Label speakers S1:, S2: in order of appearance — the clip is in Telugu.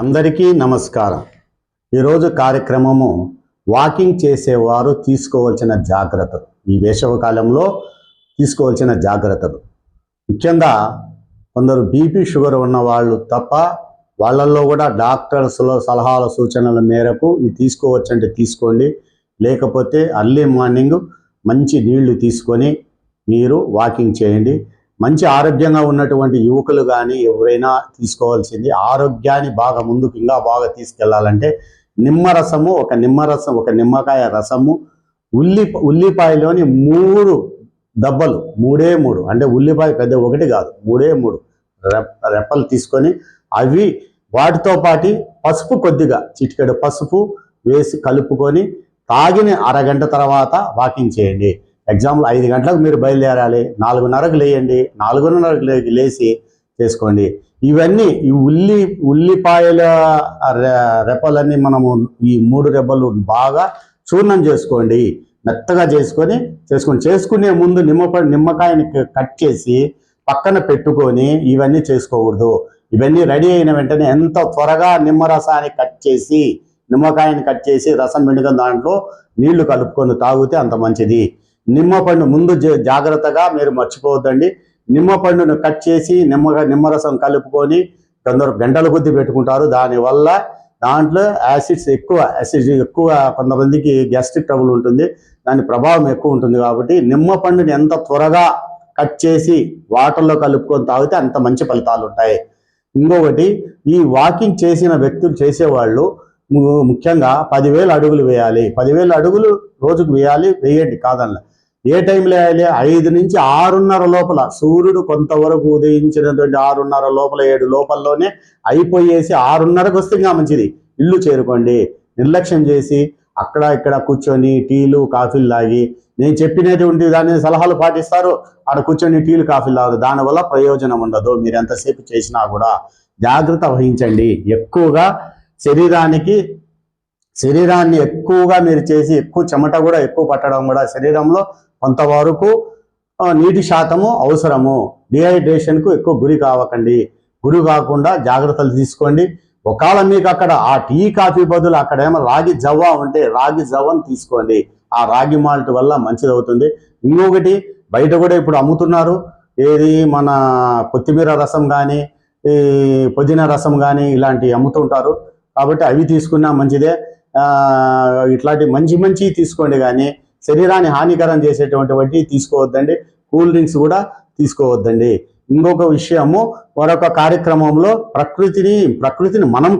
S1: అందరికీ నమస్కారం. ఈరోజు కార్యక్రమము వాకింగ్ చేసేవారు తీసుకోవాల్సిన జాగ్రత్తలు, ఈ వేసవికాలంలో తీసుకోవాల్సిన జాగ్రత్తలు. ముఖ్యంగా కొందరు బీపీ షుగర్ ఉన్న వాళ్ళు తప్ప వాళ్ళల్లో కూడా డాక్టర్స్లో సలహాల సూచనల మేరకు ఇది తీసుకోవచ్చంటే తీసుకోండి. లేకపోతే అర్లీ మార్నింగ్ మంచి నీళ్లు తీసుకొని మీరు వాకింగ్ చేయండి. మంచి ఆరోగ్యంగా ఉన్నటువంటి యువకులు కానీ ఎవరైనా తీసుకోవాల్సింది, ఆరోగ్యాన్ని బాగా ముందుకు ఇంకా బాగా తీసుకెళ్లాలంటే నిమ్మరసము, ఒక నిమ్మకాయ రసము, ఉల్లిపాయలోని 3 దెబ్బలు, మూడు అంటే ఉల్లిపాయ పెద్ద ఒకటి కాదు, 3 రెప్పలు తీసుకొని అవి వాటితో పాటు పసుపు, కొద్దిగా చిటికెడు పసుపు వేసి కలుపుకొని తాగిన అరగంట తర్వాత వాకింగ్ చేయండి. ఎగ్జాంపుల్ 5 గంటలకు మీరు బయలుదేరాలి, 4:30కు లేయండి, 4:30కు లేచి చేసుకోండి. ఇవన్నీ ఈ ఉల్లిపాయల రెప్పలన్నీ మనము ఈ 3 రెబ్బలు బాగా చూర్ణం చేసుకోండి, మెత్తగా చేసుకునే ముందు నిమ్మకాయని కట్ చేసి పక్కన పెట్టుకొని ఇవన్నీ చేసుకోకూడదు. ఇవన్నీ రెడీ అయిన వెంటనే ఎంత త్వరగా నిమ్మరసాన్ని నిమ్మకాయని కట్ చేసి రసం పిండుకొని దాంట్లో నీళ్లు కలుపుకొని తాగితే అంత మంచిది. నిమ్మపండు ముందు జాగ్రత్తగా మీరు మర్చిపోవద్దండి. నిమ్మపండును కట్ చేసి నిమ్మరసం కలుపుకొని కొందరు గంటల కొద్దీ పెట్టుకుంటారు. దానివల్ల దాంట్లో యాసిడ్ ఎక్కువ కొంతమందికి గ్యాస్ట్రిక్ ట్రబుల్ ఉంటుంది, దాని ప్రభావం ఎక్కువ ఉంటుంది. కాబట్టి నిమ్మపండుని ఎంత త్వరగా కట్ చేసి వాటర్లో కలుపుకొని తాగితే అంత మంచి ఫలితాలు ఉంటాయి. ఇంకొకటి, ఈ వాకింగ్ చేసిన వ్యక్తులు చేసేవాళ్ళు ముఖ్యంగా 10,000 అడుగులు వేయాలి. 10,000 అడుగులు రోజుకు వేయండి కాదన్న. ఏ టైంలో వేయాలి? 5 నుంచి 6:30 లోపల, సూర్యుడు కొంతవరకు ఉదయించినటువంటి 6:30 లోపల, 7 లోపలలోనే అయిపోయేసి 6:30కు వస్తే ఇంకా మంచిది. ఇల్లు చేరుకోండి. నిర్లక్ష్యం చేసి అక్కడ ఇక్కడ కూర్చొని టీలు కాఫీలు తాగి, నేను చెప్పినటువంటి దాని సలహాలు పాటిస్తారు, అక్కడ కూర్చొని టీలు కాఫీలు తాగదు, దానివల్ల ప్రయోజనం ఉండదు. మీరు ఎంతసేపు చేసినా కూడా జాగ్రత్త వహించండి. ఎక్కువగా శరీరాన్ని ఎక్కువగా మీరు చేసి ఎక్కువ చెమట కూడా ఎక్కువ పట్టడం కూడా శరీరంలో కొంతవరకు నీటి శాతము అవసరము. డిహైడ్రేషన్కు ఎక్కువ గురి కాకుండా జాగ్రత్తలు తీసుకోండి. ఒకవేళ మీకు అక్కడ ఆ టీ కాఫీ బదులు అక్కడ ఏమో రాగి జవ్వ ఉంటే రాగి జవ్వను తీసుకోండి. ఆ రాగి మాల్ట్ వల్ల మంచిది అవుతుంది. ఇంకొకటి, బయట కూడా ఇప్పుడు అమ్ముతున్నారు, ఏది మన కొత్తిమీర రసం కానీ పుదీనా రసం కానీ ఇలాంటివి అమ్ముతుంటారు. కాబట్టి అవి తీసుకున్నా మంచిదే. ఇట్లాంటి మంచి తీసుకోండి, కానీ శరీరాన్ని హానికరం చేసేటువంటి తీసుకోవద్దండి. కూల్ డ్రింక్స్ కూడా తీసుకోవద్దండి. ఇంకొక విషయము, మరొక కార్యక్రమంలో ప్రకృతిని మనం